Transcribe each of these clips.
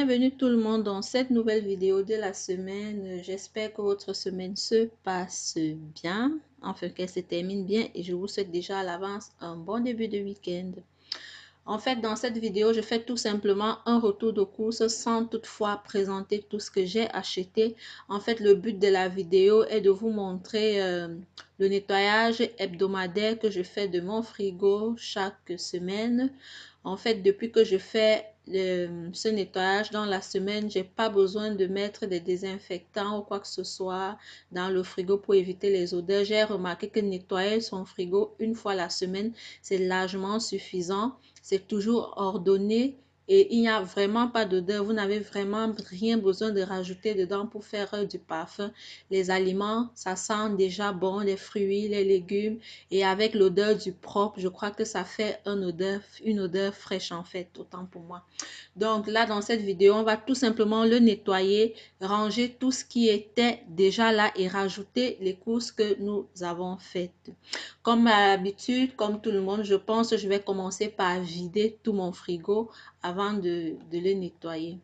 Bienvenue tout le monde dans cette nouvelle vidéo de la semaine. J'espère que votre semaine se passe bien, enfin qu'elle se termine bien et je vous souhaite déjà à l'avance un bon début de week-end. En fait, dans cette vidéo, je fais tout simplement un retour de course sans toutefois présenter tout ce que j'ai acheté. En fait, le but de la vidéo est de vous montrer le nettoyage hebdomadaire que je fais de mon frigo chaque semaine. En fait, depuis que je fais ce nettoyage dans la semaine, j'ai pas besoin de mettre des désinfectants ou quoi que ce soit dans le frigo pour éviter les odeurs. J'ai remarqué que nettoyer son frigo une fois la semaine, c'est largement suffisant. C'est toujours ordonné et il n'y a vraiment pas d'odeur. Vous n'avez vraiment rien besoin de rajouter dedans pour faire du parfum. Les aliments, ça sent déjà bon, les fruits, les légumes. Et avec l'odeur du propre, je crois que ça fait une odeur fraîche en fait, autant pour moi. Donc là, dans cette vidéo, on va tout simplement le nettoyer, ranger tout ce qui était déjà là et rajouter les courses que nous avons faites. Comme à l'habitude, comme tout le monde, je pense que je vais commencer par vider tout mon frigo avant de le nettoyer.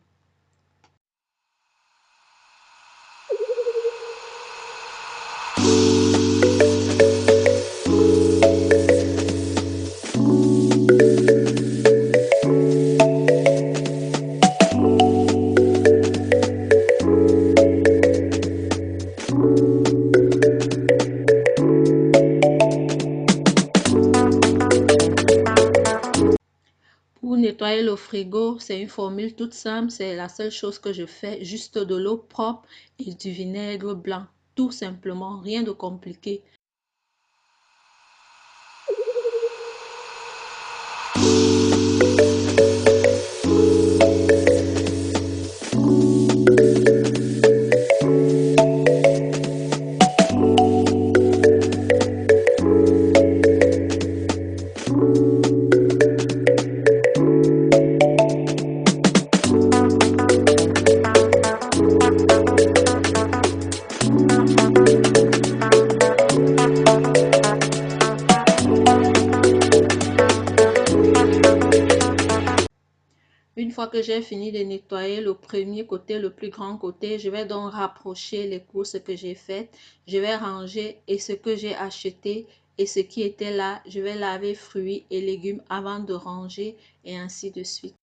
Pour nettoyer le frigo, c'est une formule toute simple. C'est la seule chose que je fais. Juste de l'eau propre et du vinaigre blanc. Tout simplement, rien de compliqué. Une fois que j'ai fini de nettoyer le premier côté, le plus grand côté, je vais donc rapprocher les courses que j'ai faites. Je vais ranger et ce que j'ai acheté et ce qui était là, je vais laver fruits et légumes avant de ranger et ainsi de suite.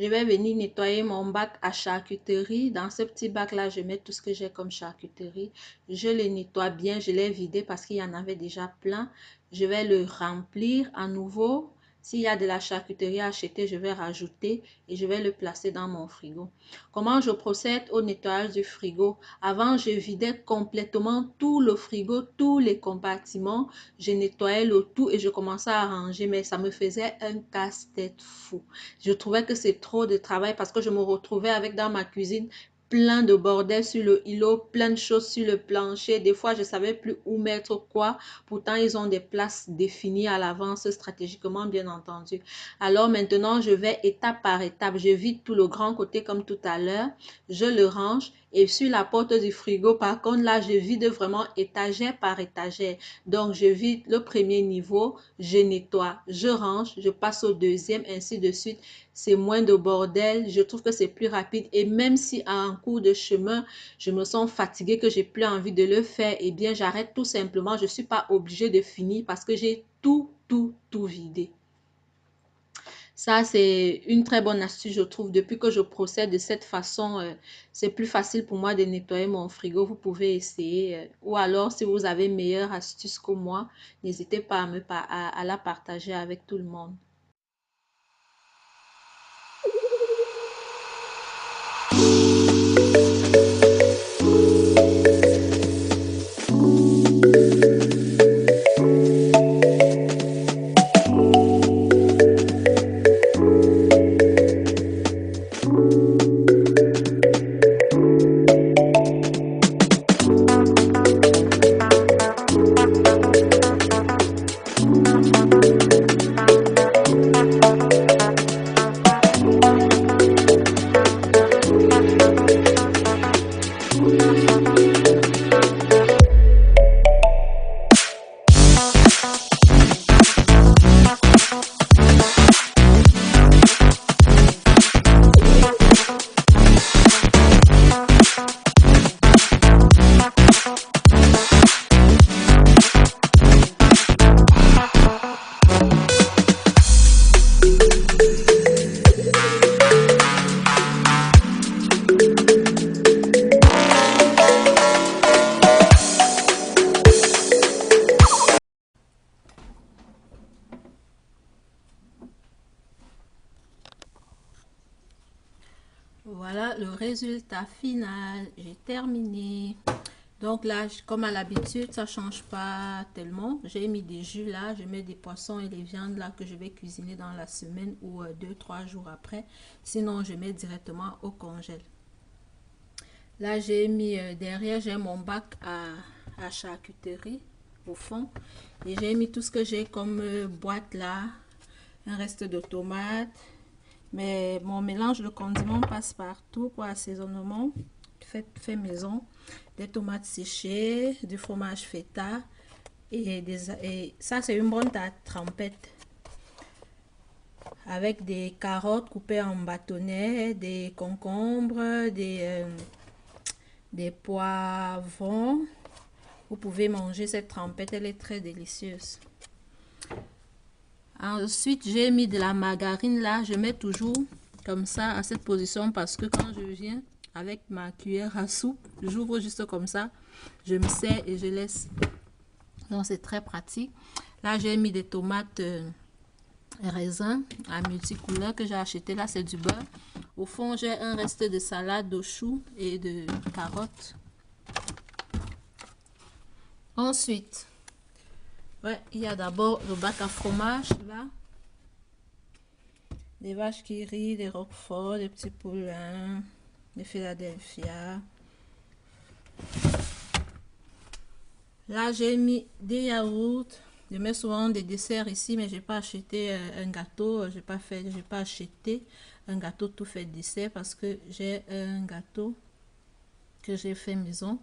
Je vais venir nettoyer mon bac à charcuterie. Dans ce petit bac-là, je mets tout ce que j'ai comme charcuterie. Je le nettoie bien, je l'ai vidé parce qu'il y en avait déjà plein. Je vais le remplir à nouveau. S'il y a de la charcuterie à acheter, je vais rajouter et je vais le placer dans mon frigo. Comment je procède au nettoyage du frigo? Avant, je vidais complètement tout le frigo, tous les compartiments. Je nettoyais le tout et je commençais à ranger, mais ça me faisait un casse-tête fou. Je trouvais que c'est trop de travail parce que je me retrouvais avec dans ma cuisine plein de bordel sur le îlot, plein de choses sur le plancher. Des fois, je ne savais plus où mettre quoi. Pourtant, ils ont des places définies à l'avance, stratégiquement bien entendu. Alors maintenant, je vais étape par étape. Je vide tout le grand côté comme tout à l'heure. Je le range. Et sur la porte du frigo, par contre, là, je vide vraiment étagère par étagère. Donc, je vide le premier niveau, je nettoie, je range, je passe au deuxième, ainsi de suite. C'est moins de bordel, je trouve que c'est plus rapide. Et même si à un cours de chemin, je me sens fatiguée, que j'ai plus envie de le faire, eh bien, j'arrête tout simplement. Je ne suis pas obligée de finir parce que j'ai tout vidé. Ça, c'est une très bonne astuce, je trouve. Depuis que je procède de cette façon, c'est plus facile pour moi de nettoyer mon frigo. Vous pouvez essayer. Ou alors, si vous avez une meilleure astuce que moi, n'hésitez pas à la partager avec tout le monde. Voilà le résultat final. J'ai terminé. Donc là, comme à l'habitude, ça change pas tellement. J'ai mis des jus là. Je mets des poissons et des viandes là que je vais cuisiner dans la semaine ou 2-3 jours après. Sinon, je mets directement au congèle. Là, j'ai mis derrière, j'ai mon bac à charcuterie au fond. Et j'ai mis tout ce que j'ai comme boîte là. Un reste de tomates. Mais mon mélange de condiments passe partout pour assaisonnement. Fait maison. Des tomates séchées, du fromage feta. Et ça, c'est une bonne trempette. Avec des carottes coupées en bâtonnets, des concombres, des poivrons. Vous pouvez manger cette trempette, elle est très délicieuse. Ensuite, j'ai mis de la margarine là. Je mets toujours comme ça à cette position parce que quand je viens avec ma cuillère à soupe, j'ouvre juste comme ça. Je me sers et je laisse. Donc, c'est très pratique. Là, j'ai mis des tomates raisins à multicouleurs que j'ai acheté. Là, c'est du beurre. Au fond, j'ai un reste de salade de choux et de carottes. Ensuite, ouais, il y a d'abord le bac à fromage là. Des vaches qui rient, des roquefort, des petits poulains, des Philadelphia. Là, j'ai mis des yaourts. Je mets souvent des desserts ici, mais j'ai pas acheté un gâteau. J'ai pas acheté un gâteau tout fait dessert parce que j'ai un gâteau que j'ai fait maison.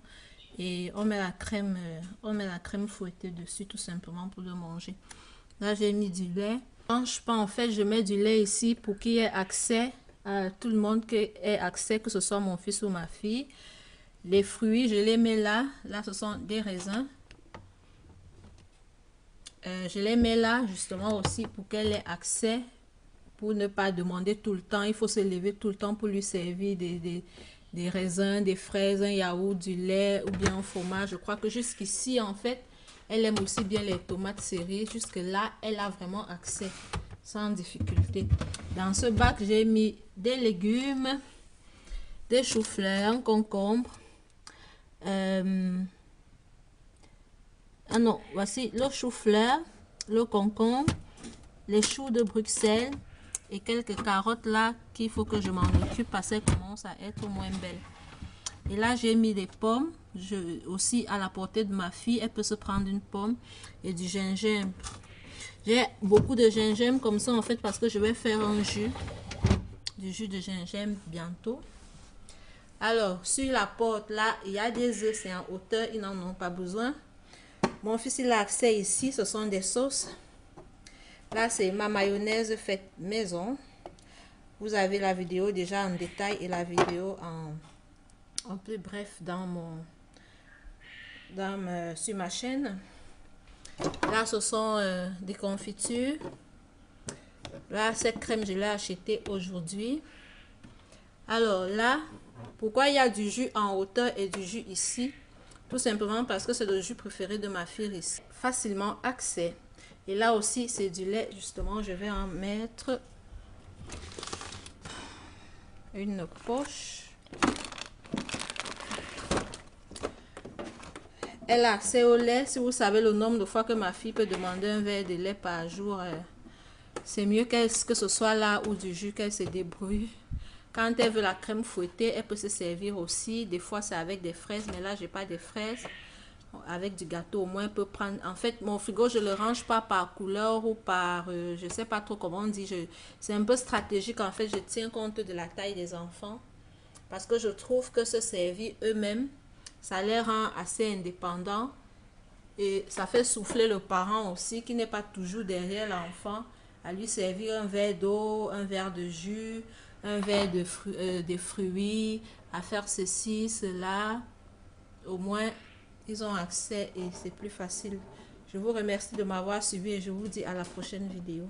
Et on met la crème fouettée dessus tout simplement pour le manger. Là, j'ai mis du lait. Je pense en fait, je mets du lait ici pour qu'il y ait accès à tout le monde, qui ait accès, que ce soit mon fils ou ma fille. Les fruits, je les mets là. Là, ce sont des raisins. Je les mets là justement aussi pour qu'elle ait accès, pour ne pas demander tout le temps. Il faut se lever tout le temps pour lui servir des raisins, des fraises, un yaourt, du lait ou bien un fromage. Je crois que jusqu'ici, en fait, elle aime aussi bien les tomates serrées. Jusque là, elle a vraiment accès sans difficulté. Dans ce bac, j'ai mis des légumes, des choux-fleurs, un concombre. Ah non, voici le chou-fleur, le concombre, les choux de Bruxelles et quelques carottes là qu'il faut que je m'en occupe parce qu'elles commencent à être moins belles. Et là, j'ai mis des pommes, aussi à la portée de ma fille. Elle peut se prendre une pomme et du gingembre. J'ai beaucoup de gingembre comme ça en fait parce que je vais faire un jus, du jus de gingembre bientôt. Alors, sur la porte là, il y a des œufs, c'est en hauteur, ils n'en ont pas besoin. Mon fils, il a accès ici, ce sont des sauces. Là, c'est ma mayonnaise faite maison. Vous avez la vidéo déjà en détail et la vidéo en plus bref sur ma chaîne. Là, ce sont des confitures. Là, cette crème, je l'ai achetée aujourd'hui. Alors là, pourquoi il y a du jus en hauteur et du jus ici? Tout simplement parce que c'est le jus préféré de ma fille ici. Facilement accès. Et là aussi, c'est du lait. Justement, je vais en mettre une poche. Elle a accès au lait. Si vous savez le nombre de fois que ma fille peut demander un verre de lait par jour, c'est mieux que ce soit là ou du jus qu'elle se débrouille. Quand elle veut la crème fouettée, elle peut se servir aussi. Des fois, c'est avec des fraises, mais là, j'ai pas de fraises. Avec du gâteau, au moins, elle peut prendre. En fait, mon frigo, je le range pas par couleur ou par, je sais pas trop comment on dit. C'est un peu stratégique. En fait, je tiens compte de la taille des enfants parce que je trouve que se servir eux-mêmes, ça les rend assez indépendants et ça fait souffler le parent aussi qui n'est pas toujours derrière l'enfant à lui servir un verre d'eau, un verre de jus, un verre de fruits, à faire ceci, cela. Au moins, ils ont accès et c'est plus facile. Je vous remercie de m'avoir suivi et je vous dis à la prochaine vidéo.